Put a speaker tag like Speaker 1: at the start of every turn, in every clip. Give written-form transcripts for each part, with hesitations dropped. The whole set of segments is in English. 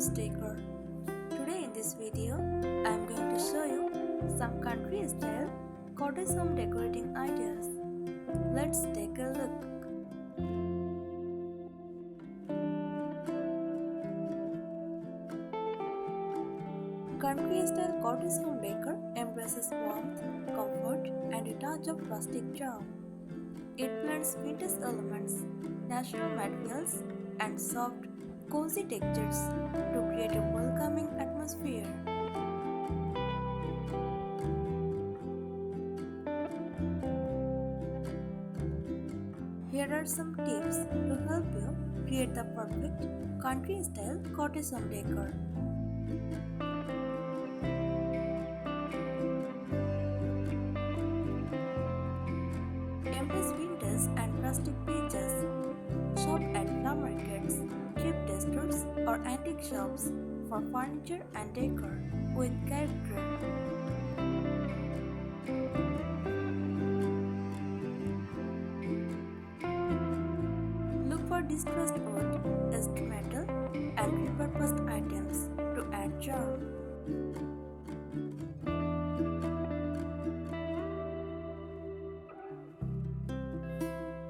Speaker 1: Farmhouse Decor. Today in this video, I am going to show you some country style cottage home decorating ideas. Let's take a look. Country style cottage home decor embraces warmth, comfort, and a touch of rustic charm. It blends vintage elements, natural materials, and soft, cozy textures to create a welcoming atmosphere. Here are some tips to help you create the perfect country-style cottage home decor. Embrace vintage and rustic pieces. Shop at flower markets, thrift stores, or antique shops for furniture and decor with character. Look for distressed wood, used metal, and repurposed items to add charm.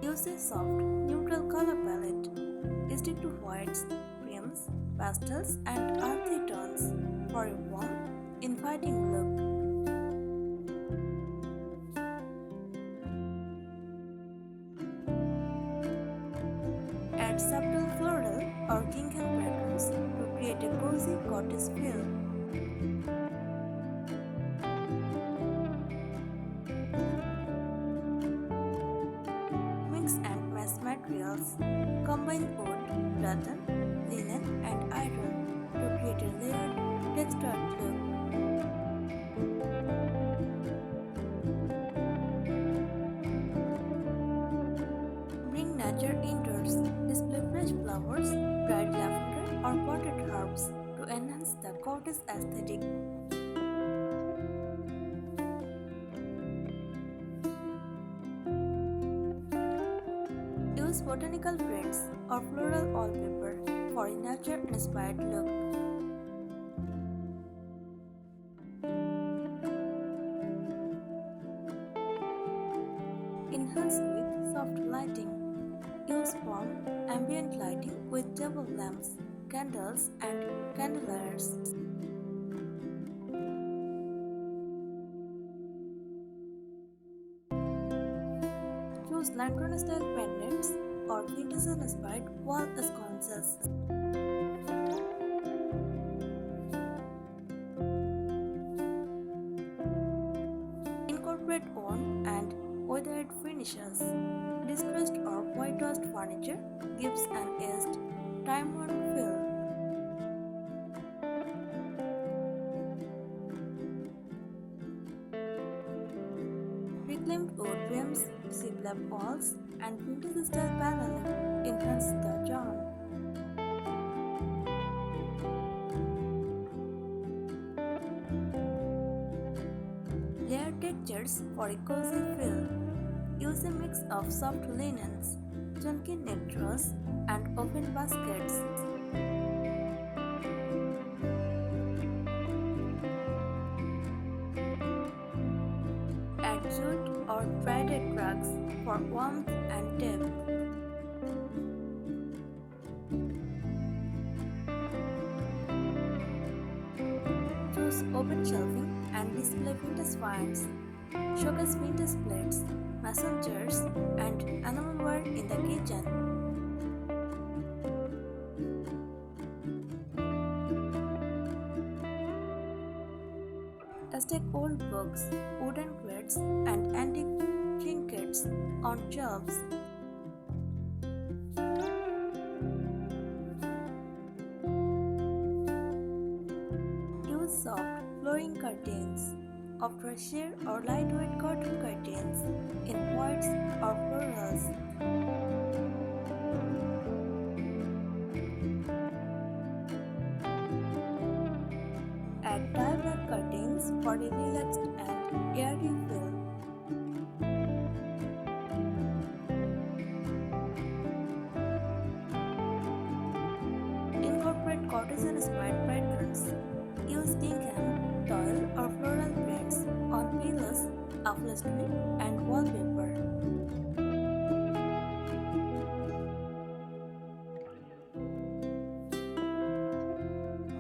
Speaker 1: Use a soft, neutral color palette. Stick to whites, creams, pastels, and earthy tones for a warm, inviting look. Add subtle floral or gingham patterns to create a cozy cottage feel. Mix and match materials. Combine wood, rattan, linen, and iron to create a layered, textured look. Bring nature indoors. Display fresh flowers, dried lavender, or potted herbs to enhance the cottage aesthetic. Use botanical prints or floral wallpaper for a nature-inspired look. Enhance with soft lighting. Use warm, ambient lighting with table lamps, candles, and candelabras. Choose lantern-style pendants or vintage-inspired wall sconces. Incorporate worn and weathered finishes. Distressed or whitewashed furniture gives an aged, time-worn feel. Reclaimed wood beams, C-flap walls, and vintage-style paneling enhance the charm. Layer textures for a cozy feel. Use a mix of soft linens, chunky net drawers, and open baskets. Add jute or threaded rugs for warmth and depth. Choose open shelving and display vintage finds. Showcase vintage plates, mason jars, and enamelware in the kitchen. Stack old books, wooden crates, and antique trinkets on shelves. Use soft flooring curtains. Opt for sheer or lightweight cotton curtains in whites or florals. Add tie-back curtains for a relaxed and airy feel. Incorporate cottages inspired patterns. Use gingham, tile, or floral prints on pillows, upholstery, and wallpaper.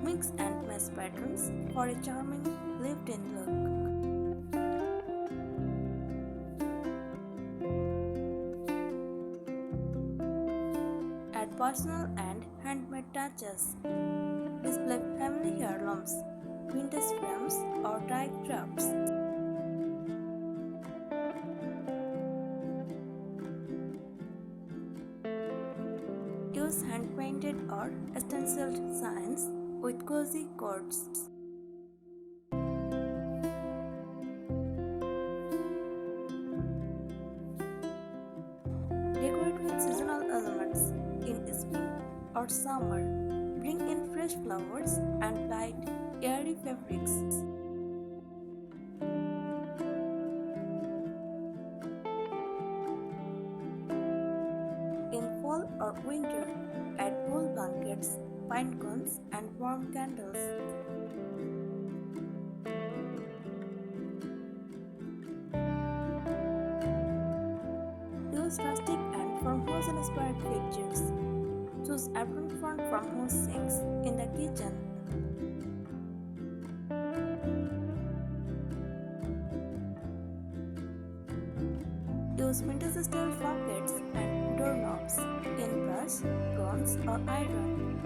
Speaker 1: Mix and match patterns for a charming lived-in look. Add personal and handmade touches. Display family heirlooms, vintage frames, or die crafts. Use hand-painted or stenciled signs with cozy quotes. Decorate with seasonal elements in spring or summer. Bring in fresh flowers and light, airy fabrics. In fall or winter, add wool blankets, pine cones, and warm candles. Use rustic and farmhouse-inspired fixtures. Choose apron front farmhouse sinks in the kitchen. Use vintage-style sockets and doorknobs in brass, bronze, or iron.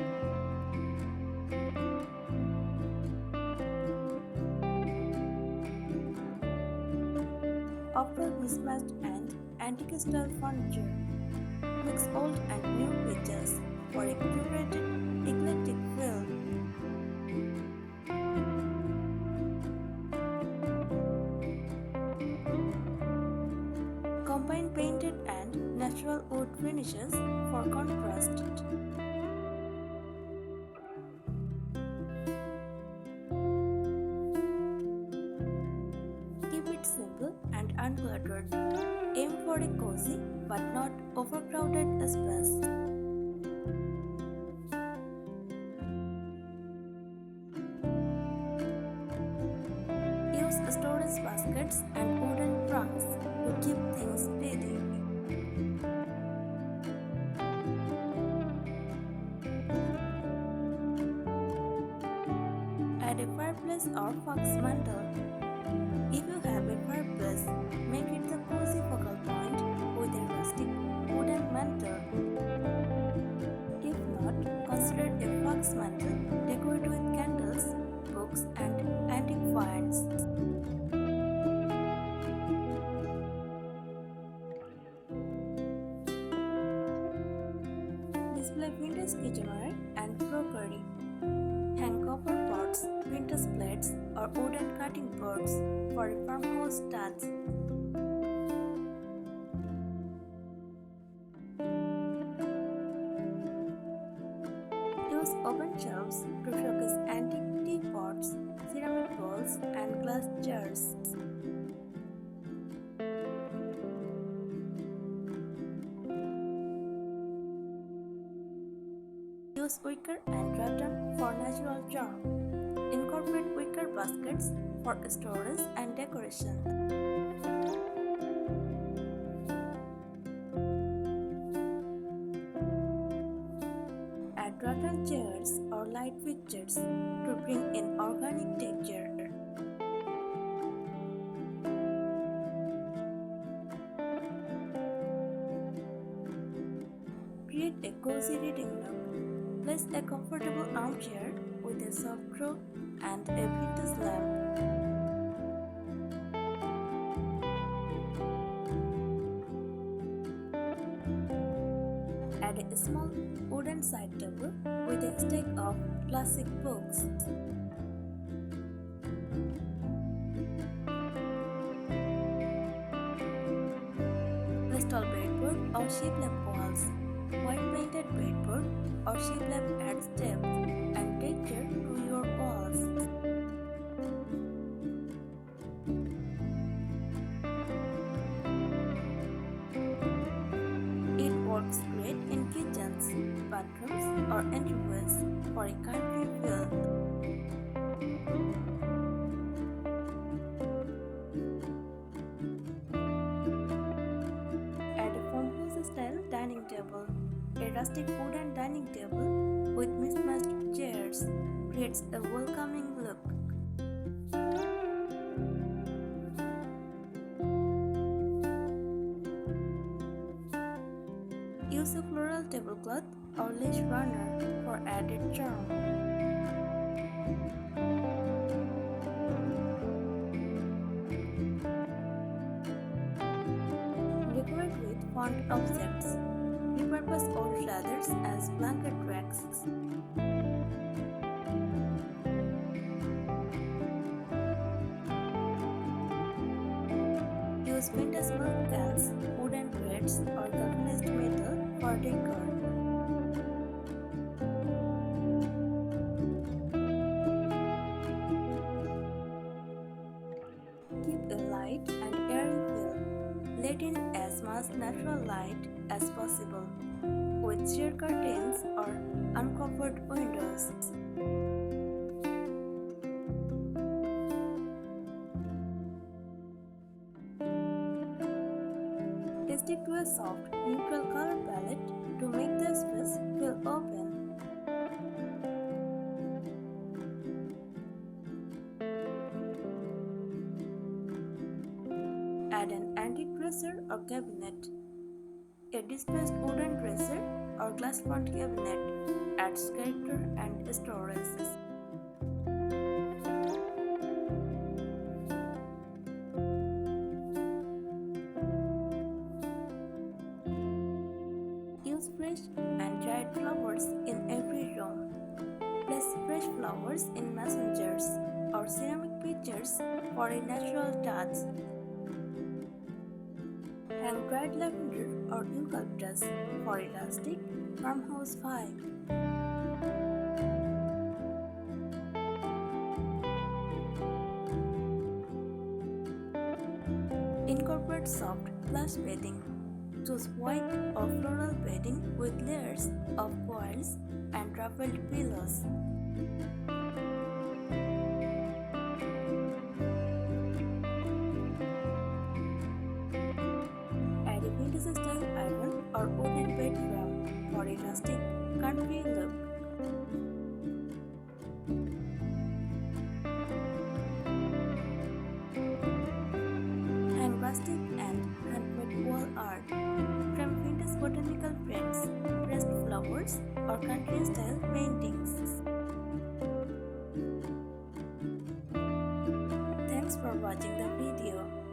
Speaker 1: Off-road mismatched and antique-style furniture. Mix old and new pieces for a curated, eclectic feel. Combine painted and natural wood finishes for contrast. Keep it simple and uncluttered. Aim for a cozy but not overcrowded space. Use storage baskets and wooden trunks to keep things steady. Add a fireplace or fox mantle. If you have a fireplace, make it the cozy focal point with a rustic wooden mantle. If not, consider a fox mantle decorated with candles, books, and antique finds. Display vintage kitchenware and crockery. Hang copper pots, vintage plates, or wooden cutting boards for a farmhouse touch. Use open shelves to showcase antique teapots, ceramic bowls, and glass jars. Use wicker and rattan for natural charm. Incorporate wicker baskets for storage and decoration. Add rattan chairs or light fixtures to bring in organic texture. Create a cozy reading nook. Place a comfortable armchair with a soft throw and a vintage lamp. Add a small wooden side table with a stack of classic books. Crystal breadboard or sheep-lamp walls. White painted breadboard or sheep-lamp adds depth and texture to your walls. It works great in kitchens, bathrooms, or entryways for a country feel. A rustic wooden dining table with mismatched chairs creates a welcoming look. Use a floral tablecloth or lace runner for added charm. Decorate with font objects. Repurpose old leathers as blanket racks. Use vintage milk cans, wooden crates, or galvanized metal for decor. Keep a light and airy feel. Let in as much natural light as possible with sheer curtains or uncovered windows. Stick to a soft, neutral color palette to make the space feel open. Add an antique dresser or cabinet. A distressed wooden dresser or glass front cabinet adds character and storage. Use fresh and dried flowers in every room. Place fresh flowers in mason jars or ceramic pitchers for a natural touch. Hang dried lavender or eucalyptus for a rustic farmhouse vibe. Incorporate soft plush bedding. Choose white or floral bedding with layers of coils and ruffled pillows. Add a vintage-style iron or wooden bed frame for a rustic, country look. Hang rustic and handmade wall art. Frame vintage botanical prints, pressed flowers, or country-style paintings. Thanks for watching the video.